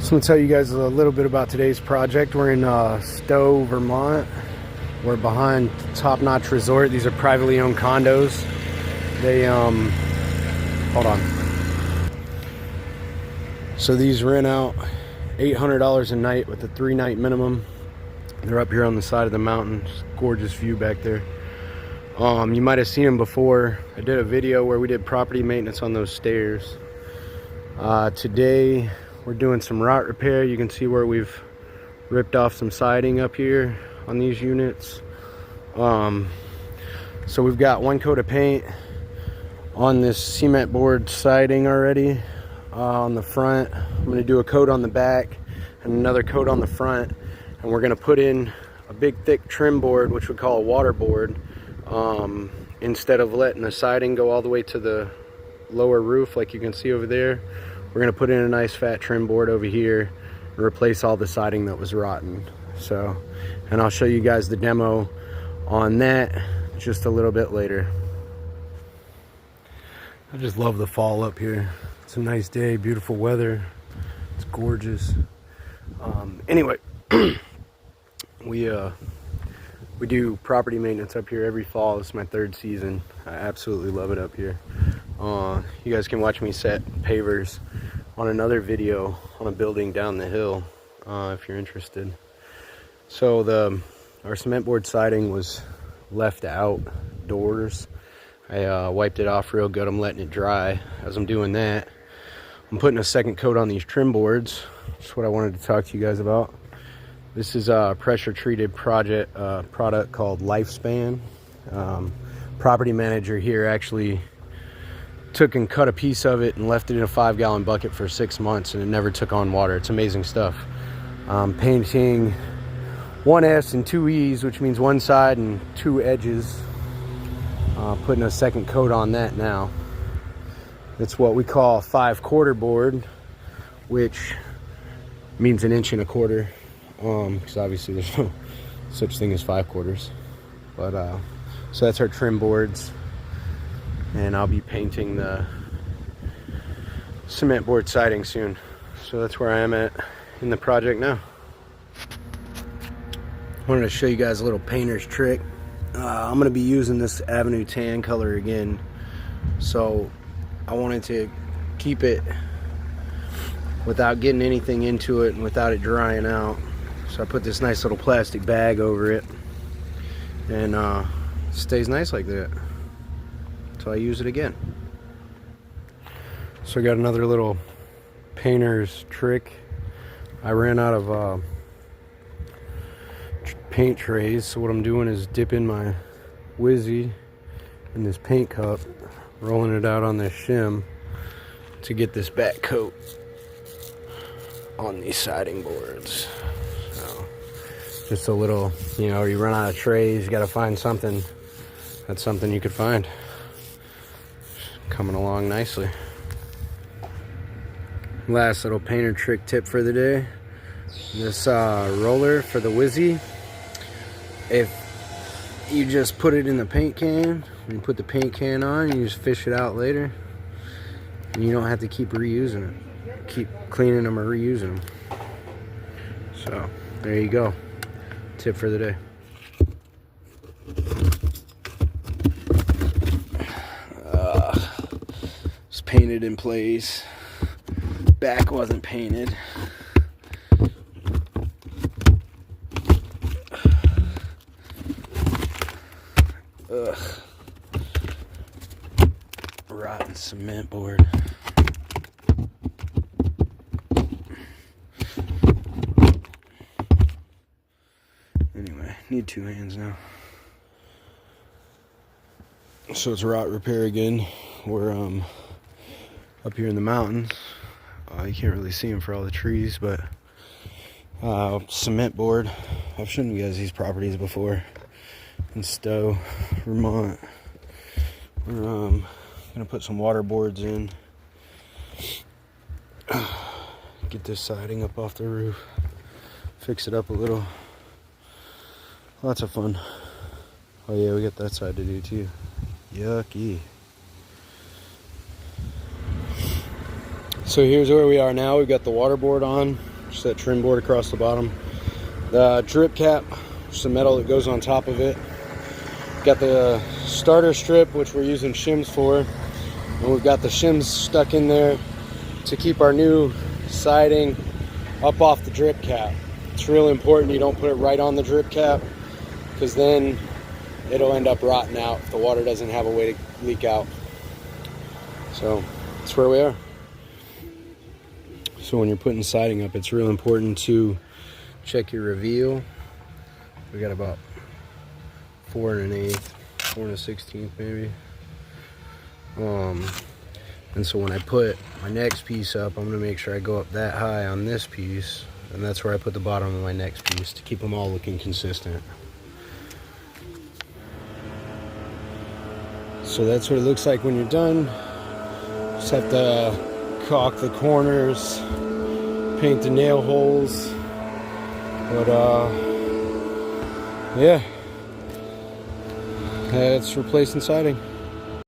So I'm going to tell you guys a little bit about today's project. We're in Stowe, Vermont. We're behind Top Notch Resort. These are privately owned condos. They, hold on. So these rent out $800 a night with a 3-night minimum. They're up here on the side of the mountain. Gorgeous view back there. You might have seen them before. I did a video where we did property maintenance on those stairs. Today we're doing some rot repair. You can see where we've ripped off some siding up here on these units. So we've got one coat of paint on this cement board siding already on the front. I'm going to do a coat on the back and another coat on the front, and we're going to put in a big thick trim board, which we call a water board, instead of letting the siding go all the way to the lower roof like you can see over there. We're going to put in a nice fat trim board over here and replace all the siding that was rotten. So, and I'll show you guys the demo on that just a little bit later. I just love the fall up here. It's a nice day, beautiful weather. It's gorgeous. Anyway, we do property maintenance up here every fall. It's my 3rd season. I absolutely love it up here. You guys can watch me set pavers on another video on a building down the hill if you're interested. So our cement board siding was left outdoors. I wiped it off real good. I'm letting it dry. As I'm doing that, I'm putting a second coat on these trim boards. That's what I wanted to talk to you guys about. This is a pressure treated product called Lifespan. Property manager here actually took and cut a piece of it and left it in a 5-gallon bucket for 6 months, and it never took on water. It's amazing stuff. Painting 1 S and 2 E's, which means one side and 2 edges. Putting a second coat on that now. It's what we call a 5/4 board, which means 1.25 inches, because obviously there's no such thing as 5/4. But so that's our trim boards, and I'll be painting the cement board siding soon. So that's where I am at in the project now. I wanted to show you guys a little painter's trick. I'm going to be using this Avenue tan color again, so I wanted to keep it without getting anything into it and without it drying out. So I put this nice little plastic bag over it, and it stays nice like that until I use it again. So I got another little painter's trick. I ran out of paint trays, so what I'm doing is dipping my Wizzy in this paint cup, rolling it out on this shim to get this back coat on these siding boards. So just a little, you know, you run out of trays, you got to find something. That's something you could find. Coming along nicely. Last little painter trick tip for the day. This roller for the Wizzy, if you just put it in the paint can, when you put the paint can on, you just fish it out later, and you don't have to keep reusing it, keep cleaning them or reusing them. So there you go, tip for the day. It's painted in place, back wasn't painted. Ugh. Rotten cement board. Anyway, need 2 hands now. So it's rot repair again. We're up here in the mountains. You can't really see them for all the trees, but cement board. I've shown you guys these properties before. In Stowe, Vermont. We're gonna put some water boards in. Get this siding up off the roof. Fix it up a little. Lots of fun. Oh yeah, we got that side to do too. Yucky. So here's where we are now. We've got the water board on. just that trim board across the bottom. The drip cap, just the metal that goes on top of it. Got the starter strip, which we're using shims for, and we've got the shims stuck in there to keep our new siding up off the drip cap. It's really important you don't put it right on the drip cap, because then it'll end up rotting out if the water doesn't have a way to leak out. So that's where we are. So when you're putting siding up, it's real important to check your reveal. We got about 4 1/8, 4 1/16 maybe. And so when I put my next piece up, I'm gonna make sure I go up that high on this piece, and that's where I put the bottom of my next piece to keep them all looking consistent. So that's what it looks like when you're done. Just have to caulk the corners, paint the nail holes, but yeah, it's replacing siding.